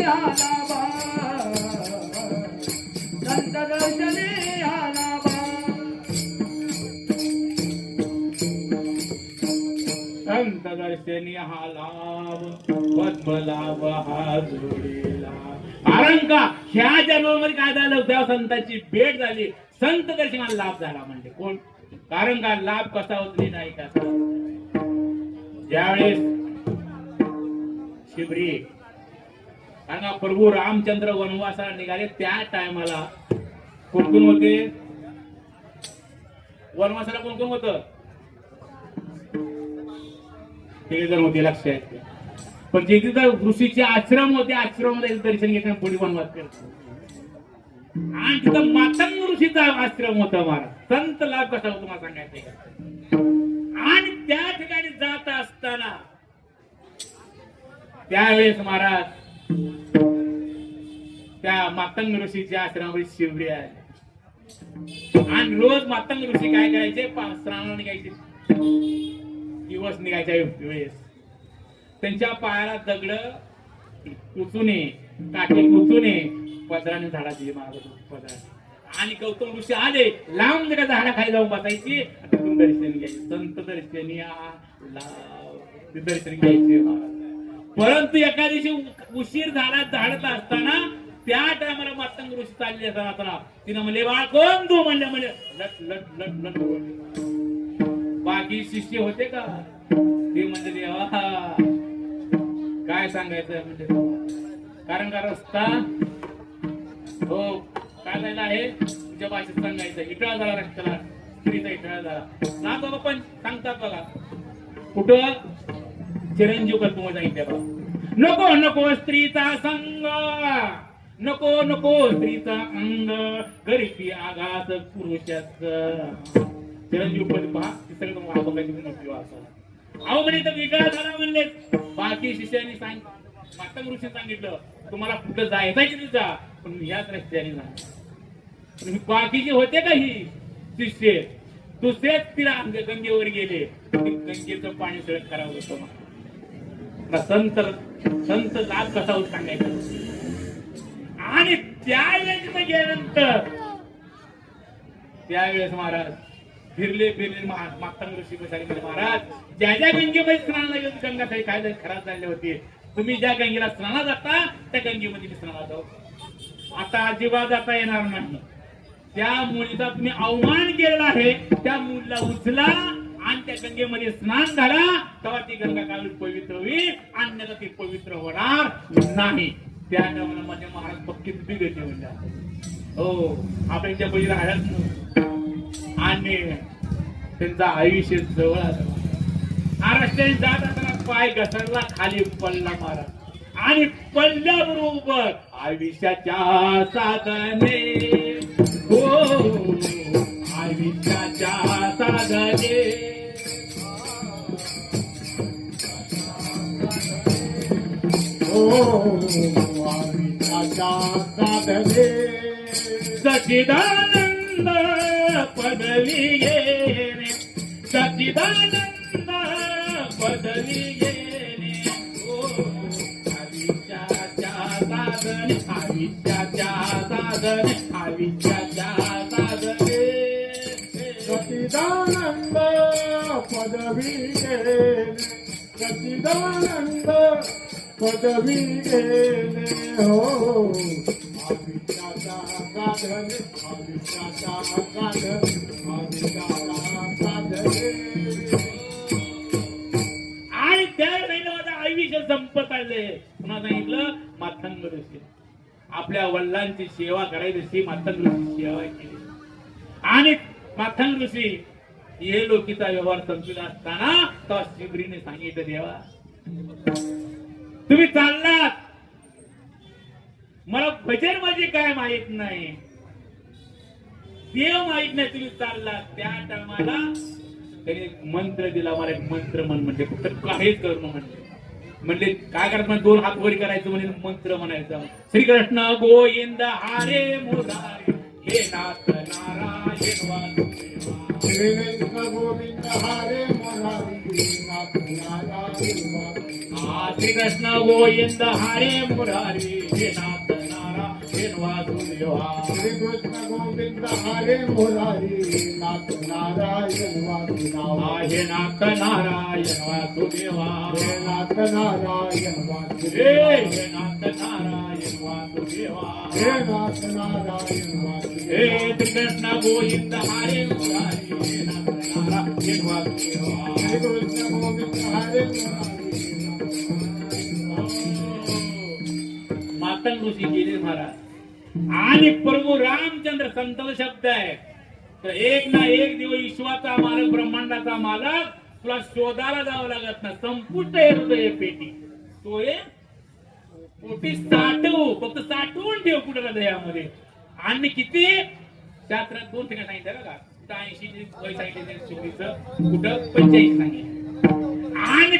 आला बा संत दर्शनी आला बा संत दर्शनी हा लाभ पद्मलाभ हा जोडीला कारण का ह्या जन्मामध्ये काय झालं त्या संतांची भेट झाली संत दर्शनाला लाभ झाला म्हणजे कोण कारण का लाभ कसा होत नाही का ज्यावेळेस शिबरी कारण का प्रभू रामचंद्र वनवासाला निघाले त्या टायमाला कोण कोण होते वनवासाला कोण कोण होतं ते जण होते लक्षात पण जे तिथं ऋषीचे आश्रम होते आश्रमामध्ये दर्शन घेताना पुढे वनवास करतो आणि तिथं मातंग ऋषीचा आश्रम होता महाराज संत लाभ कसा होतो मला सांगायचं आणि त्या ठिकाणी जात असताना त्यावेळेस महाराज त्या मातंग ऋषीच्या आश्रमामध्ये शिवरी आहे आणि रोज मातंग ऋषी काय करायचे श्रावण निघायचे दिवस निघायच्या वेळेस त्यांच्या पायाला दगड कुचूने काठी कुचूने पदराने झाडाची पदरा आणि गौतम ऋषी आले लांब त्या झाडाखाली जाऊन बसायची तिथून दर्शन घ्यायचे संत दर्शनी दर्शन घ्यायचे परंतु एका दिवशी उशीर झाला झाडत असताना त्या टायमाला मातंग ऋषी चालले असताना तिनं म्हणले बाळ कोण तू म्हणले म्हणजे लट लट लट लट बाकी शिष्य होते का ते म्हणजे देवा काय सांगायचं म्हणजे कारण का रस्ता हो काय झाला आहे तुझ्या भाषेत सांगायचं इटळा झाला रस्त्याला स्त्रीचा इटळा झाला ना बाबा पण सांगतात बघा कुठं चिरंजीव करतो मग सांगितलं बघा नको नको स्त्रीचा संग नको नको स्त्रीचा अंग गरीबी आघात पुरुषाच चिरंजीव पद पहा ते सगळं अभंगाची असं अहो म्हणे तर वेगळा झाला म्हणले बाकी शिष्यांनी मातंग ऋषी सांगितलं तुम्हाला कुठं जायचं की तुझा पण याच रस्त्याने जा बाकीचे होते का ही शिष्य दुसरेच तिला गंगेवर गेले गंगेचं पाणी सगळं खराब होतं संत संत लाभ कसा होत सांगायचं आणि त्यावेळेस गेल्यानंतर त्यावेळेस महाराज फिरले मातंग ऋषी बसाले महाराज ज्या ज्या गंगेमध्ये स्नानाला गेलो गंगा काही काय खराब झाले होते तुम्ही ज्या गंगेला स्नानाला जाता त्या गंगेमध्ये स्नानाला जाऊ आता अजिबात जाता येणार नाही त्या मुलीचा तुम्ही अवमान केलेला आहे त्या मुलीला उचला आणि त्या गंगेमध्ये स्नान घाला तेव्हा ती गंगा काय पवित्र होईल अन्यथा ती पवित्र होणार नाही त्या मध्ये महाराज पक्की बिघडले म्हणजे हो आपल्या बळी राहण्यात आणि त्यांचा आयुष्य जवळ आलं महाराष्ट्राने जात असताना पाय घसरला खाली पडला महाराज आणि पडल्याबरोबर आयुष्याच्या साधने हो आयुष्याच्या साधने हो आयुष्याच्या साधने सच्चिदानंद पदवी घेणे सच्चिदानंद पदवी घेणे ओ आयुष्याच्या साधने आयुष्याच्या साधने आयुष्याच्या साधने सच्चिदानंद पदवी घेणे सच्चिदानंद पदवी घेणे हो आयुष्याच्या साधने आयुष्याच्या साधने आणि त्यावेळेला माझं आयुष्य संपत आले पुन्हा सांगितलं मातंग ऋषी आपल्या वडिलांची सेवा करायची मातंग ऋषी सेवा केली आणि मातंग ऋषी हे लोकीचा व्यवहार संपला असताना तेव्हा शिबरीने सांगितलं देवा तुम्ही चाललात मला भजन म्हणजे काय माहित नाही देव माहित नाही तुम्ही चालला त्या टायमाला त्याने मंत्र दिला मला एक मंत्र म्हण म्हणजे फक्त काहीच करणं म्हणजे काय करायचं म्हणजे दोन हात वरी करायचं म्हणजे मंत्र म्हणायचं श्रीकृष्ण गोविंद हरे मुरारी हे नाथ नारायण वासुदेवा श्रीकृष्ण गोविंद हरे मुरारी श्रीकृष्ण गोविंद हरे मुरारी हे नाथ नारायण वासुदेवा श्रीकृष्ण गोविंद हरे मुरारी नाथ नारायण वासुदेवा हे नाथ नारायण वासुदेवा हे नाथ नारायण वासुदेवा हे नाथ नारायण वासुदेवा हे नाथ नारायण वासुदेवा हे श्रीकृष्ण गोविंद हरे मुरारी हे नाथ नारायण वासुदेवा श्रीकृष्ण गोविंद हरे मुरारी मातंग ऋषी गेले महाराज आणि प्रभू रामचंद्र संत शब्द आहे तर एक ना एक दिवस विश्वाचा मालक ब्रह्मांडाचा मालक तुला शोधायला जावं लागत ना संपुष्ट हृदय पेटी तो पोटी साठवू फक्त साठवून ठेव कुठं हृदयामध्ये आणि किती शास्त्रात 2 ठिकाणी सांगितलं का कुठं 80 सांगितलं चुकीचं कुठं 85 सांगितलं आणि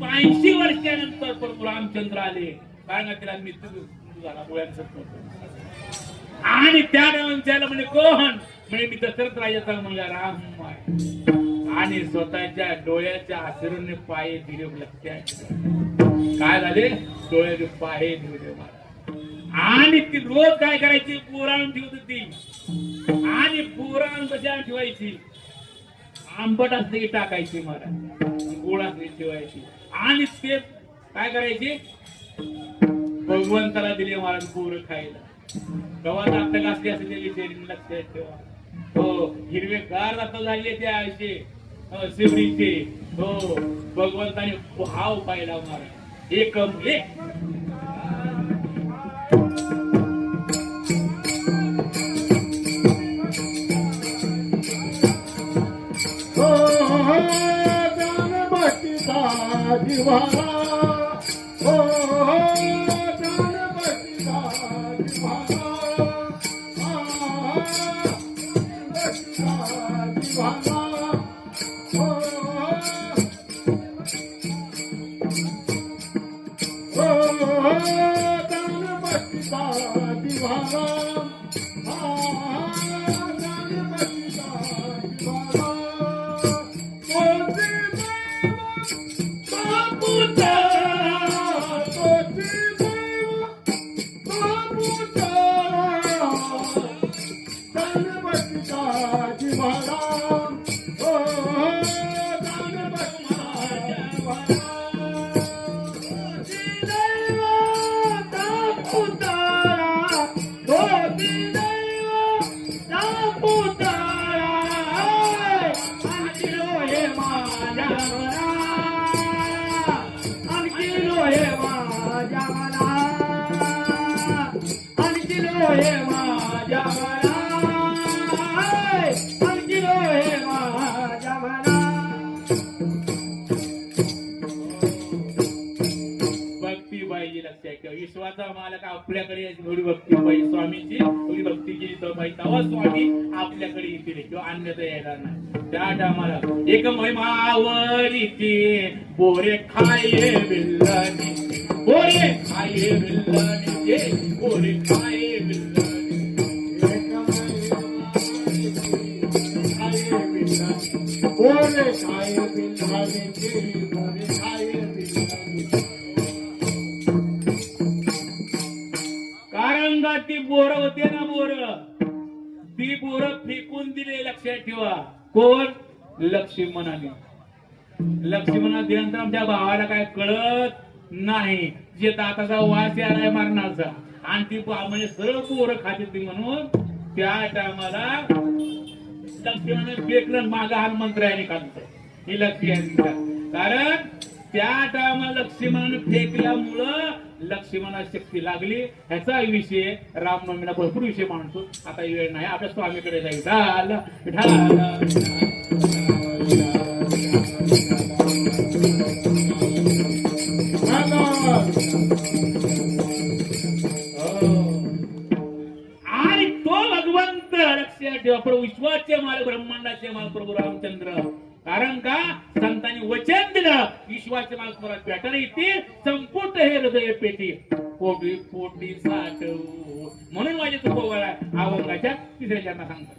85 वर्षानंतर प्रभू रामचंद्र आले कारण तिला मृत्यू झाला डोळ्यांचं आणि त्या त्याला म्हणजे कोण म्हणजे मी दशरथ राजाचा मुलगा राम आहे आणि स्वतःच्या डोळ्याच्या आश्रयाने पाय दिले लक्षात काय झाले डोळ्याचे पाय दिले आणि ती रोज काय करायची पुराण ठेवत होती आणि पुराण कशा ठेवायची आंबट असले की टाकायची मला गोड असले ठेवायची आणि ते काय करायची भगवंताला दिले महाराज पोर खायला गव्हात आपल्या घासली असते लक्षात ठेवा हो हिरवे गार आता झाले त्या आयचे शिवरीचे हो भगवंताने भाव पाहिला महाराज एकम एक दिवाला विश्वाचा मालक आपल्याकडे एवढी भक्ती पाहिजे स्वामीची एवढी भक्ती केली तर पाहिजे तेव्हा स्वामी आपल्याकडे येतील किंवा अन्यथा येणार नाही त्या टायमाला एक महिमावरीची बोरे खाये बिल्लानी बोरे खाये बिल्लानी बोरे खाये बिल्लानी बोरे खाये बिल्लानी बोरे खाये बिल्लानी ती बोर होते ना बोर ती बोर फेकून दिले लक्षात ठेवा कोण लक्ष्मणाने लक्ष्मणा दिल्यानंतर आमच्या भावाला काय कळत नाही जे दाताचा वास यालाय मारण्याचा आणि ती म्हणजे सरळ बोर खाते ती म्हणून त्या टायमाला लक्ष्मणाने फेकलं माग हनुमंतरायाने काढलं ही लक्ष्मी कारण त्या टायमाला लक्ष्मणाने फेकल्यामुळं लक्ष्मणा शक्ती लागली ह्याचा विषय रामनवमीला भरपूर विषय मांडतो आता वेळ नाही आपल्या स्वामीकडे जाईल आणि तो भगवंत लक्षात ठेवा प्रभू विश्वाचे माल ब्रह्मांडाचे माल प्रभू रामचंद्र कारण का संतांनी वचन दिलं विश्वाचे माल परत भेटायला येतील संपूर्ण हे हृदय पेटी पोटी पोटी साठवू म्हणून माझे तुकोबा अभंगाच्या 3ऱ्या चरणात सांगतो